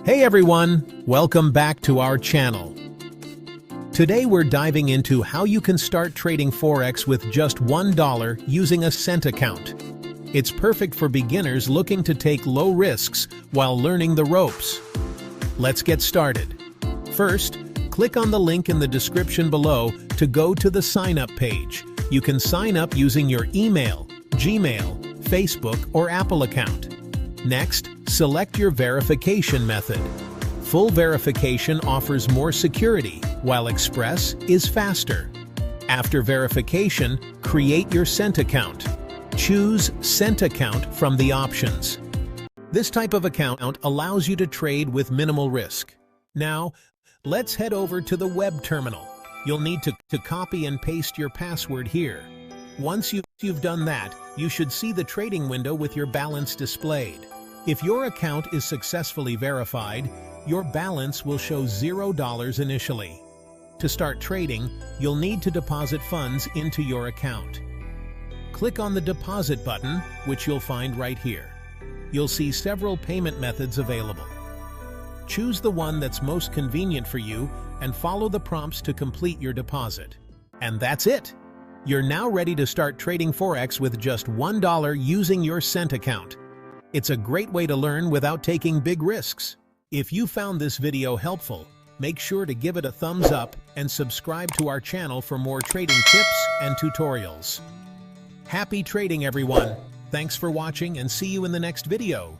Hey everyone, welcome back to our channel. Today we're diving into how you can start trading Forex with just $1 using a cent account. It's perfect for beginners looking to take low risks while learning the ropes. Let's get started. First, click on the link in the description below to go to the sign-up page. You can sign up using your email, Gmail, Facebook, or Apple account. Next, select your verification method. Full verification offers more security, while Express is faster. After verification, create your cent account. Choose Cent Account from the options. This type of account allows you to trade with minimal risk. Now, let's head over to the web terminal. You'll need to copy and paste your password here. Once you've done that, you should see the trading window with your balance displayed. If your account is successfully verified, your balance will show $0 initially. To start trading, you'll need to deposit funds into your account. Click on the deposit button, which you'll find right here. You'll see several payment methods available. Choose the one that's most convenient for you and follow the prompts to complete your deposit. And that's it! You're now ready to start trading Forex with just $1 using your cent account. It's a great way to learn without taking big risks. If you found this video helpful, make sure to give it a thumbs up and subscribe to our channel for more trading tips and tutorials. Happy trading, everyone! Thanks for watching and see you in the next video.